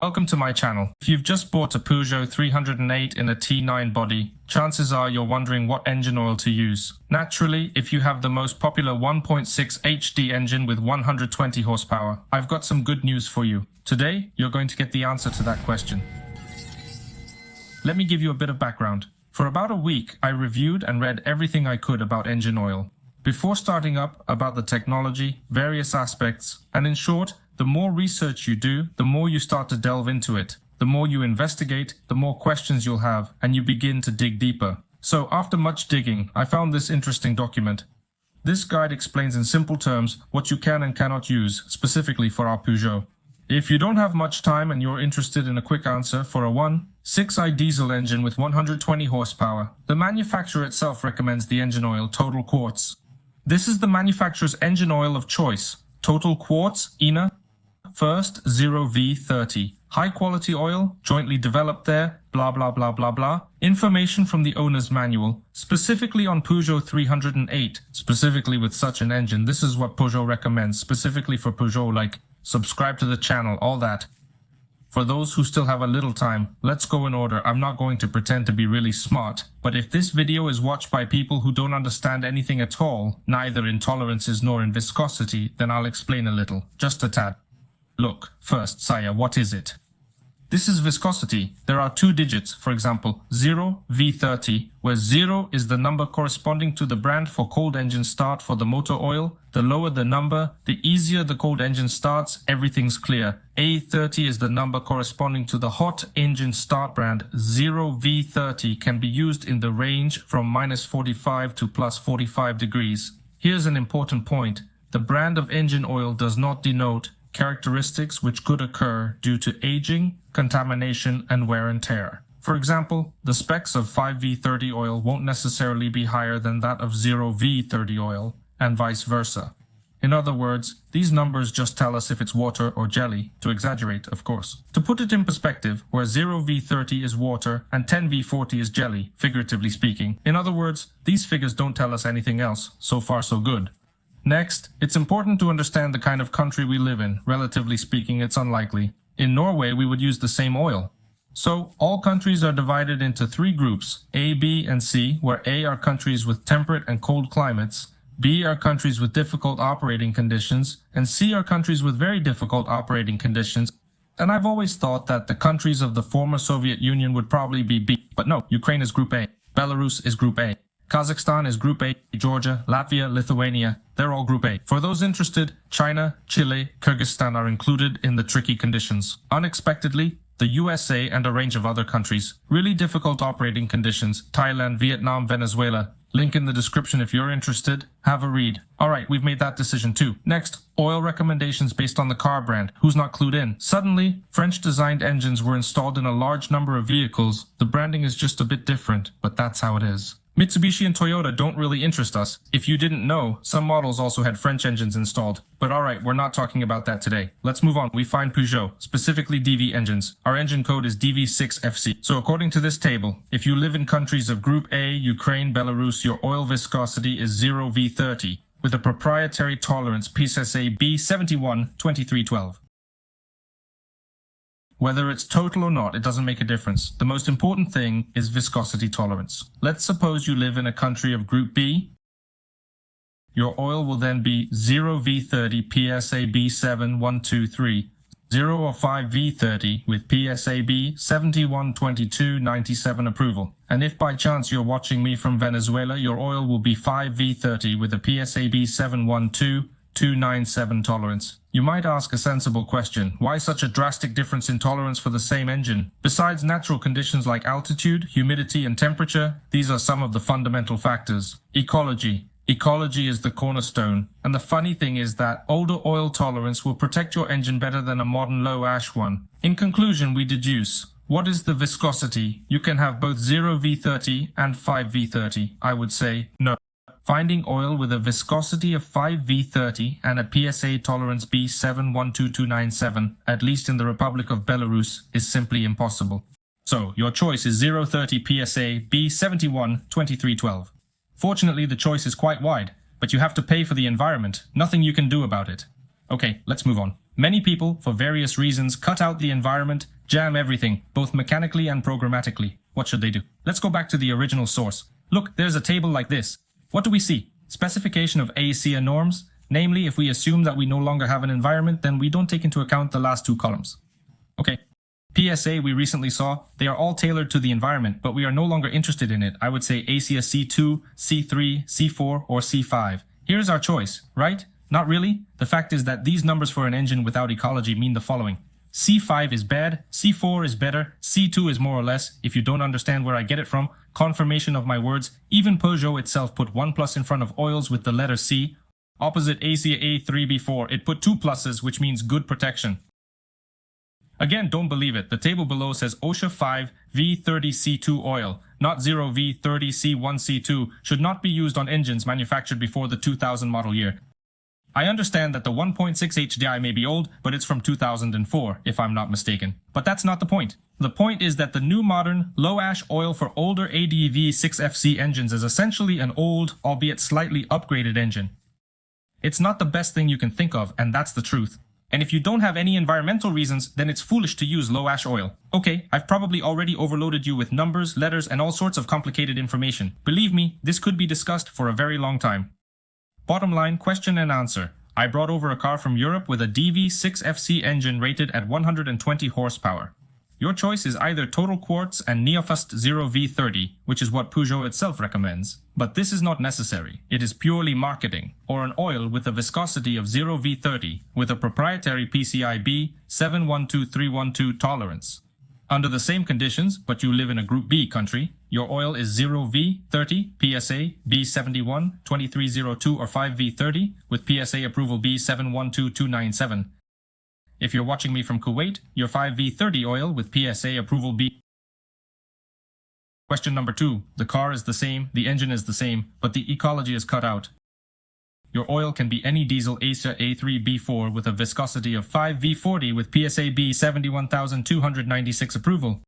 Welcome to my channel. If you've just bought a Peugeot 308 in a T9 body, chances are you're wondering what engine oil to use. Naturally, if you have the most popular 1.6 HD engine with 120 horsepower, I've got some good news for you. Today, you're going to get the answer to that question. Let me give you a bit of background. For about a week, I reviewed and read everything I could about engine oil. Before starting up, about the technology, various aspects, and in short, the more research you do, the more you start to delve into it. The more you investigate, the more questions you'll have, and you begin to dig deeper. So after much digging, I found this interesting document. This guide explains in simple terms what you can and cannot use, specifically for our Peugeot. If you don't have much time and you're interested in a quick answer for a 1.6i diesel engine with 120 horsepower, the manufacturer itself recommends the engine oil Total Quartz. This is the manufacturer's engine oil of choice. Total Quartz, ENA, First 0V30. High quality oil, jointly developed there, blah blah blah blah blah. Information from the owner's manual, specifically on Peugeot 308, specifically with such an engine. This is what Peugeot recommends, specifically for Peugeot, like subscribe to the channel, all that. For those who still have a little time, let's go in order. I'm not going to pretend to be really smart, but if this video is watched by people who don't understand anything at all, neither in tolerances nor in viscosity, then I'll explain a little, just a tad. Look, first, sire, what is it? This is viscosity. There are two digits, for example, 0V30, where 0 is the number corresponding to the brand for cold engine start for the motor oil. The lower the number, the easier the cold engine starts, everything's clear. A30 is the number corresponding to the hot engine start brand. 0V30 can be used in the range from -45 to +45 degrees. Here's an important point. The brand of engine oil does not denote characteristics which could occur due to aging, contamination, and wear and tear. For example, the specs of 5V30 oil won't necessarily be higher than that of 0V30 oil, and vice versa. In other words, these numbers just tell us if it's water or jelly, to exaggerate, of course. To put it in perspective, where 0V30 is water and 10V40 is jelly, figuratively speaking. In other words, these figures don't tell us anything else. So far, so good. Next, it's important to understand the kind of country we live in. Relatively speaking, it's unlikely. In Norway, we would use the same oil. So, all countries are divided into three groups, A, B, and C, where A are countries with temperate and cold climates, B are countries with difficult operating conditions, and C are countries with very difficult operating conditions. And I've always thought that the countries of the former Soviet Union would probably be B. But no, Ukraine is Group A, Belarus is Group A. Kazakhstan is Group A, Georgia, Latvia, Lithuania, they're all Group A. For those interested, China, Chile, Kyrgyzstan are included in the tricky conditions. Unexpectedly, the USA and a range of other countries. Really difficult operating conditions, Thailand, Vietnam, Venezuela. Link in the description if you're interested. Have a read. Alright, we've made that decision too. Next, oil recommendations based on the car brand. Who's not clued in? Suddenly, French-designed engines were installed in a large number of vehicles. The branding is just a bit different, but that's how it is. Mitsubishi and Toyota don't really interest us. If you didn't know, some models also had French engines installed. But alright, we're not talking about that today. Let's move on. We find Peugeot, specifically DV engines. Our engine code is DV6FC. So according to this table, if you live in countries of Group A, Ukraine, Belarus, your oil viscosity is 0V30, with a proprietary tolerance PSA B712312. Whether it's total or not, it doesn't make a difference. The most important thing is viscosity tolerance. Let's suppose you live in a country of Group B. Your oil will then be 0V30 PSA B7123, 0 or 5V30 with PSA B712297 approval. And if by chance you're watching me from Venezuela, your oil will be 5V30 with a PSA B712297 tolerance. You might ask a sensible question, why such a drastic difference in tolerance for the same engine? Besides natural conditions like altitude, humidity, and temperature, these are some of the fundamental factors. Ecology. Ecology is the cornerstone, and the funny thing is that older oil tolerance will protect your engine better than a modern low-ash one. In conclusion, we deduce, what is the viscosity? You can have both 0V30 and 5V30. I would say no. Finding oil with a viscosity of 5V30 and a PSA tolerance B712297, at least in the Republic of Belarus, is simply impossible. So, your choice is 030 PSA B712312. Fortunately, the choice is quite wide, but you have to pay for the environment. Nothing you can do about it. Okay, let's move on. Many people, for various reasons, cut out the environment, jam everything, both mechanically and programmatically. What should they do? Let's go back to the original source. Look, there's a table like this. What do we see? Specification of ASEA norms. Namely, if we assume that we no longer have an environment, then we don't take into account the last two columns. Okay. PSA we recently saw, they are all tailored to the environment, but we are no longer interested in it. I would say ASEA C2, C3, C4, or C5. Here's our choice, right? Not really. The fact is that these numbers for an engine without ecology mean the following. C5 is bad, C4 is better, C2 is more or less, if you don't understand where I get it from, confirmation of my words, even Peugeot itself put 1+ in front of oils with the letter C. Opposite ASEA A3B4, it put 2 pluses, which means good protection. Again, don't believe it. The table below says OSHA 5 V30C2 oil, not 0 V30C1C2, should not be used on engines manufactured before the 2000 model year. I understand that the 1.6 HDI may be old, but it's from 2004, if I'm not mistaken. But that's not the point. The point is that the new modern, low-ash oil for older DV6FC engines is essentially an old, albeit slightly upgraded engine. It's not the best thing you can think of, and that's the truth. And if you don't have any environmental reasons, then it's foolish to use low-ash oil. Okay, I've probably already overloaded you with numbers, letters, and all sorts of complicated information. Believe me, this could be discussed for a very long time. Bottom line, question and answer. I brought over a car from Europe with a DV6FC engine rated at 120 horsepower. Your choice is either Total Quartz and Neofast 0 V30, which is what Peugeot itself recommends. But this is not necessary. It is purely marketing, or an oil with a viscosity of 0 V30 with a proprietary PCI B712312 tolerance. Under the same conditions, but you live in a Group B country, your oil is 0 V30, PSA B71 2302 or 5 V30 with PSA approval B712297. If you're watching me from Kuwait, your 5V30 oil with PSA approval B. Question number 2. The car is the same, the engine is the same, but the ecology is cut out. Your oil can be any diesel ASEA A3B4 with a viscosity of 5V40 with PSA B71296 approval.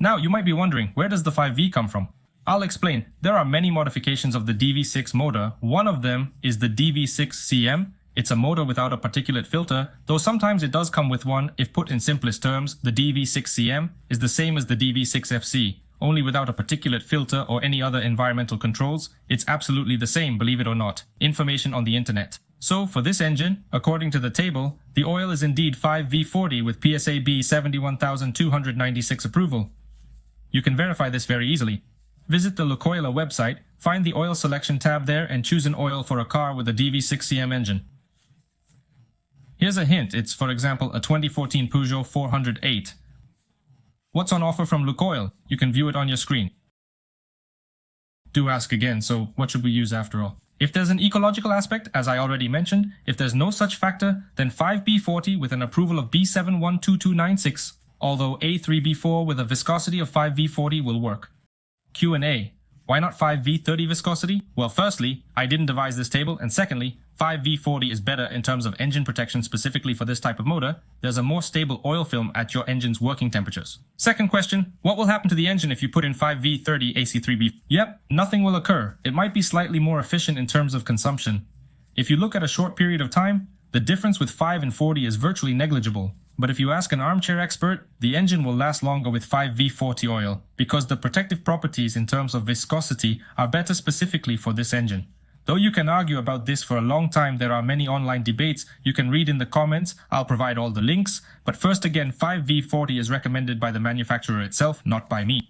Now, you might be wondering, where does the 5V come from? I'll explain. There are many modifications of the DV6 motor. One of them is the DV6CM. It's a motor without a particulate filter, though sometimes it does come with one. If put in simplest terms, the DV6CM is the same as the DV6FC, only without a particulate filter or any other environmental controls. It's absolutely the same, believe it or not. Information on the internet. So, for this engine, according to the table, the oil is indeed 5V40 with PSA B71296 approval. You can verify this very easily. Visit the Lukoil website, find the oil selection tab there and choose an oil for a car with a DV6CM engine. Here's a hint, it's for example a 2014 Peugeot 408. What's on offer from Lukoil? You can view it on your screen. Do ask again, so what should we use after all? If there's an ecological aspect, as I already mentioned, if there's no such factor, then 5B40 with an approval of B712296, although A3B4 with a viscosity of 5V40 will work. Q&A. Why not 5V30 viscosity? Well, firstly, I didn't devise this table, and secondly, 5V40 is better in terms of engine protection specifically for this type of motor. There's a more stable oil film at your engine's working temperatures. Second question, what will happen to the engine if you put in 5V30 AC3B? Yep, nothing will occur. It might be slightly more efficient in terms of consumption. If you look at a short period of time, the difference with 5 and 40 is virtually negligible. But if you ask an armchair expert, the engine will last longer with 5V40 oil, because the protective properties in terms of viscosity are better specifically for this engine. Though you can argue about this for a long time, there are many online debates you can read in the comments. I'll provide all the links. But first again, 5V40 is recommended by the manufacturer itself, not by me.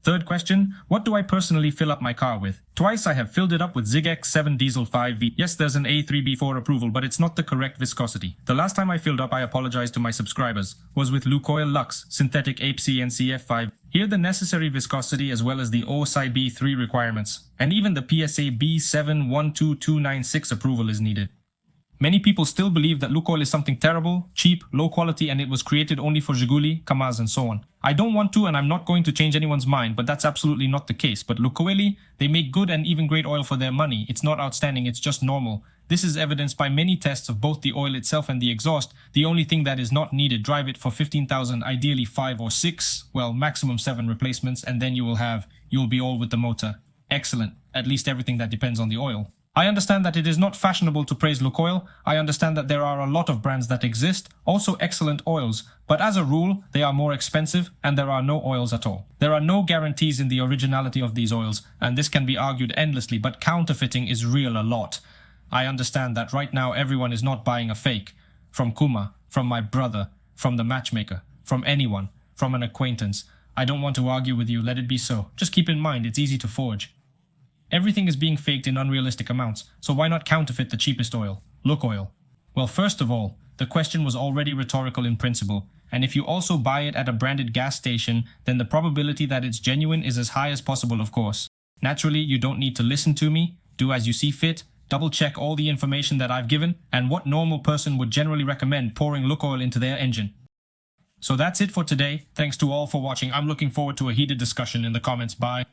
Third question, what do I personally fill up my car with? Twice I have filled it up with Zig X7 Diesel 5V. Yes, there's an A3B4 approval, but it's not the correct viscosity. The last time I filled up, I apologize to my subscribers, was with Lukoil Lux, synthetic APC and CF5. Here the necessary viscosity as well as the OSI B3 requirements, and even the PSA B712296 approval is needed. Many people still believe that Lukoil is something terrible, cheap, low quality, and it was created only for Zhiguli, Kamaz, and so on. I don't want to, and I'm not going to change anyone's mind, but that's absolutely not the case. But Lukoil, they make good and even great oil for their money. It's not outstanding, it's just normal. This is evidenced by many tests of both the oil itself and the exhaust. The only thing that is not needed, drive it for 15,000, ideally 5 or 6, well, maximum 7 replacements, and then you'll be all with the motor. Excellent. At least everything that depends on the oil. I understand that it is not fashionable to praise Lukoil. I understand that there are a lot of brands that exist, also excellent oils, but as a rule, they are more expensive and there are no oils at all. There are no guarantees in the originality of these oils, and this can be argued endlessly, but counterfeiting is real a lot. I understand that right now everyone is not buying a fake. From Kuma, from my brother, from the matchmaker, from anyone, from an acquaintance. I don't want to argue with you, let it be so. Just keep in mind, it's easy to forge. Everything is being faked in unrealistic amounts, so why not counterfeit the cheapest oil, Lukoil? Well, first of all, the question was already rhetorical in principle, and if you also buy it at a branded gas station, then the probability that it's genuine is as high as possible, of course. Naturally, you don't need to listen to me, do as you see fit, double-check all the information that I've given, and what normal person would generally recommend pouring Lukoil into their engine. So that's it for today. Thanks to all for watching. I'm looking forward to a heated discussion in the comments. Bye.